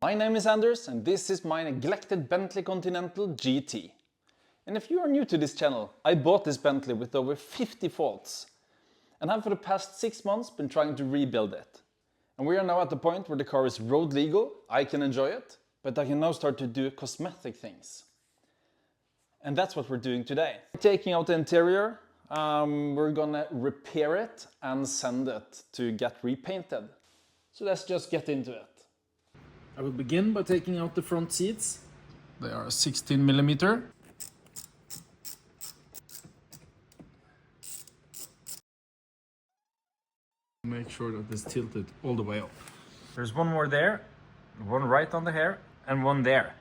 My name is Anders and this is my neglected Bentley Continental GT. And if you are new to this channel, I bought this Bentley with over 50 faults and have for the past 6 months been trying to rebuild it. And we are now at the point where the car is road legal, I can enjoy it, but I can now start to do cosmetic things. And that's what we're doing today. Taking out the interior, we're gonna repair it and send it to get repainted. So let's just get into it. I will begin by taking out the front seats. They are 16mm. Make sure that it's tilted all the way up. There's one more there, one right on the hair, and one there.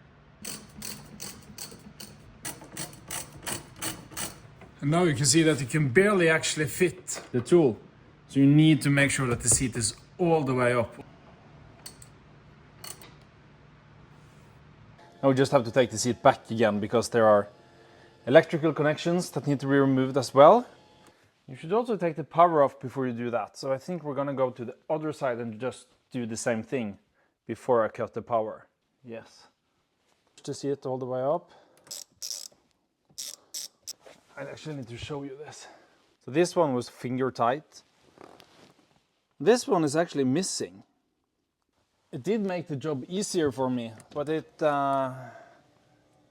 And now you can see that you can barely actually fit the tool. So you need to make sure that the seat is all the way up. Now we just have to take the seat back again because there are electrical connections that need to be removed as well. You should also take the power off before you do that. So I think we're gonna go to the other side and just do the same thing before I cut the power. Yes. Push the seat all the way up. I actually need to show you this. So this one was finger tight. This one is actually missing. It did make the job easier for me, but it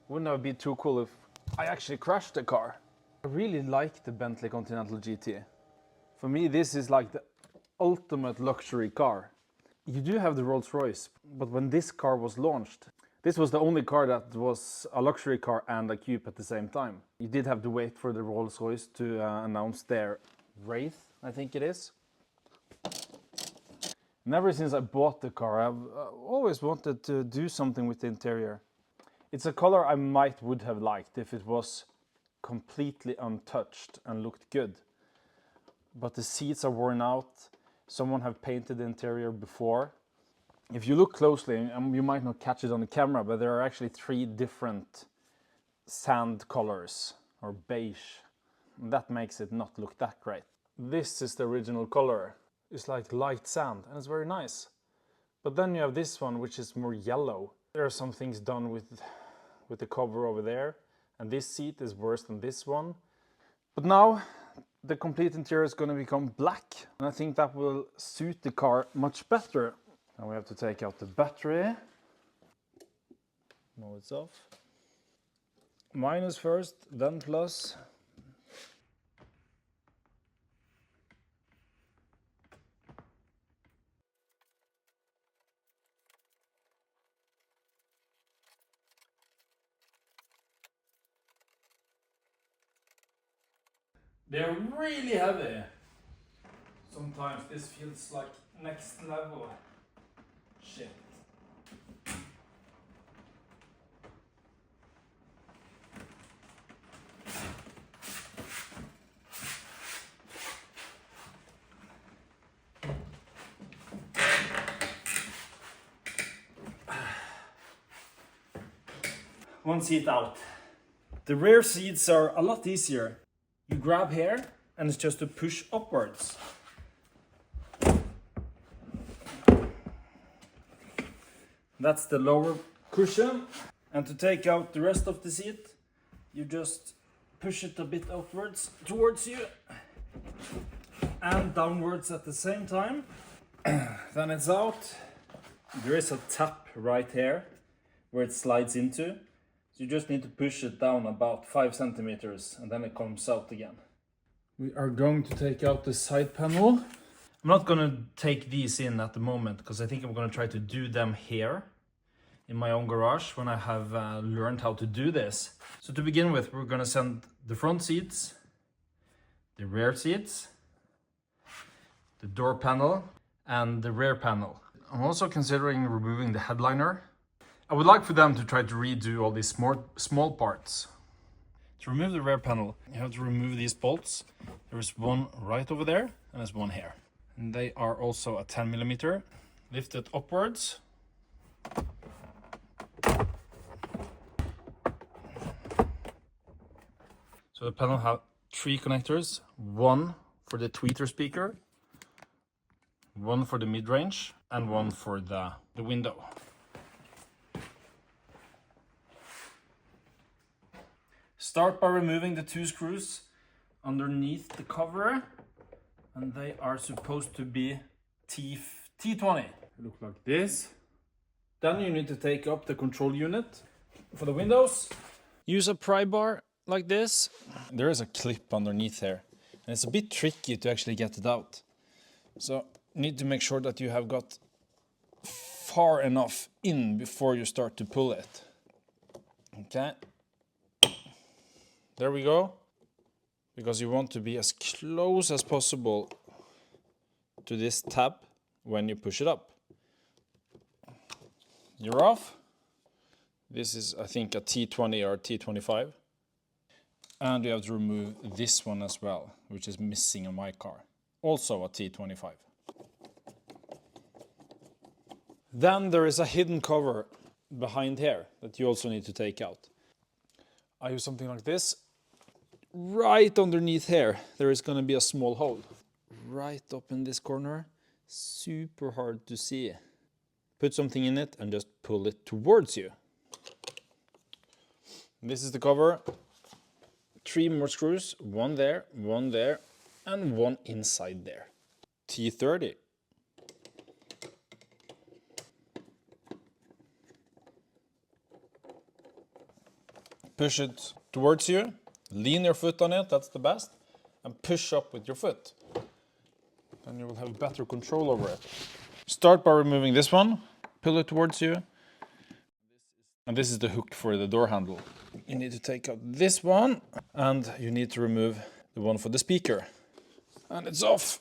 wouldn't have been too cool if I actually crashed the car. I really like the Bentley Continental GT. For me, this is like the ultimate luxury car. You do have the Rolls-Royce, but when this car was launched, this was the only car that was a luxury car and a coupe at the same time. You did have to wait for the Rolls-Royce to announce their Wraith, I think it is. And ever since I bought the car, I've always wanted to do something with the interior. It's a color I would have liked if it was completely untouched and looked good. But the seats are worn out. Someone have painted the interior before. If you look closely, you might not catch it on the camera, but there are actually 3 different sand colors or beige. And that makes it not look that great. This is the original color. It's like light sand and it's very nice. But then you have this one which is more yellow. There are some things done with the cover over there, and this seat is worse than this one. But now the complete interior is going to become black, and I think that will suit the car much better. Now we have to take out the battery. Now it's off. Minus first, then plus. They're really heavy. Sometimes this feels like next level shit. One seat out. The rear seats are a lot easier. You grab here and it's just to push upwards. That's the lower cushion. And to take out the rest of the seat, you just push it a bit upwards towards you and downwards at the same time. Then it's out. There is a tap right here where it slides into. So you just need to push it down about 5 centimeters and then it comes out again. We are going to take out the side panel. I'm not going to take these in at the moment because I think I'm going to try to do them here in my own garage when I have learned how to do this. So to begin with, we're going to send the front seats, the rear seats, the door panel and the rear panel. I'm also considering removing the headliner. I would like for them to try to redo all these small parts. To remove the rear panel, you have to remove these bolts. There is one right over there and there's one here. And they are also a 10mm. Lift it upwards. So the panel has 3 connectors. One for the tweeter speaker, one for the mid-range, and one for the window. Start by removing the 2 screws underneath the cover, and they are supposed to be T20. Look like this. Then you need to take up the control unit for the windows. Use a pry bar like this. There is a clip underneath here, and it's a bit tricky to actually get it out. So you need to make sure that you have got far enough in before you start to pull it. Okay. There we go. Because you want to be as close as possible to this tab when you push it up. You're off. This is, I think, a T20 or T25. And you have to remove this one as well, which is missing on my car. Also a T25. Then there is a hidden cover behind here that you also need to take out. I use something like this. Right underneath here, there is going to be a small hole. Right up in this corner. Super hard to see. Put something in it and just pull it towards you. This is the cover. 3 more screws. 1 there, 1 there, and 1 inside there. T30. Push it towards you. Lean your foot on it, that's the best. And push up with your foot. Then you will have better control over it. Start by removing this one. Pull it towards you. And this is the hook for the door handle. You need to take out this one. And you need to remove the one for the speaker. And it's off.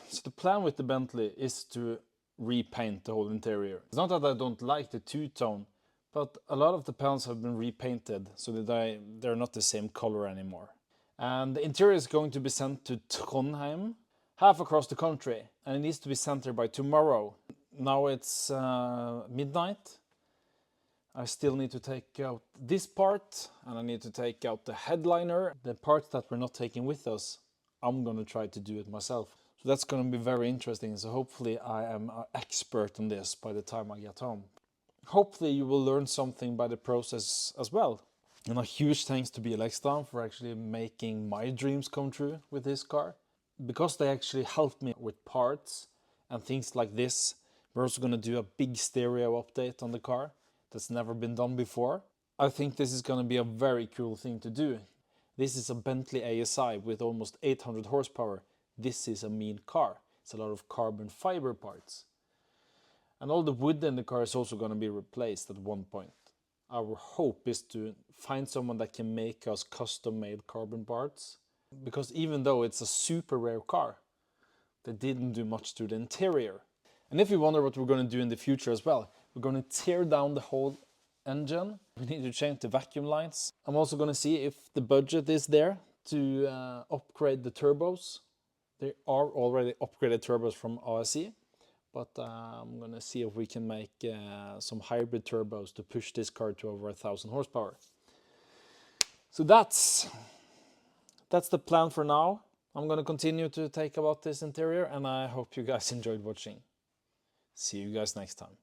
So the plan with the Bentley is to repaint the whole interior. It's not that I don't like the two-tone, but a lot of the panels have been repainted so that they're not the same color anymore. And the interior is going to be sent to Trondheim, half across the country, and it needs to be sent there by tomorrow. Now it's midnight. I still need to take out this part, and I need to take out the headliner. The parts that we're not taking with us, I'm gonna try to do it myself. So that's gonna be very interesting. So hopefully I am an expert on this by the time I get home. Hopefully you will learn something by the process as well. And a huge thanks to BLXdown for actually making my dreams come true with this car. Because they actually helped me with parts and things like this. We're also going to do a big stereo update on the car that's never been done before. I think this is going to be a very cool thing to do. This is a Bentley ASI with almost 800 horsepower. This is a mean car. It's a lot of carbon fiber parts. And all the wood in the car is also going to be replaced at one point. Our hope is to find someone that can make us custom-made carbon parts. Because even though it's a super rare car, they didn't do much to the interior. And if you wonder what we're going to do in the future as well, we're going to tear down the whole engine. We need to change the vacuum lines. I'm also going to see if the budget is there to upgrade the turbos. There are already upgraded turbos from ASI. But I'm going to see if we can make some hybrid turbos to push this car to over 1,000 horsepower. So that's the plan for now. I'm going to continue to take about this interior, and I hope you guys enjoyed watching. See you guys next time.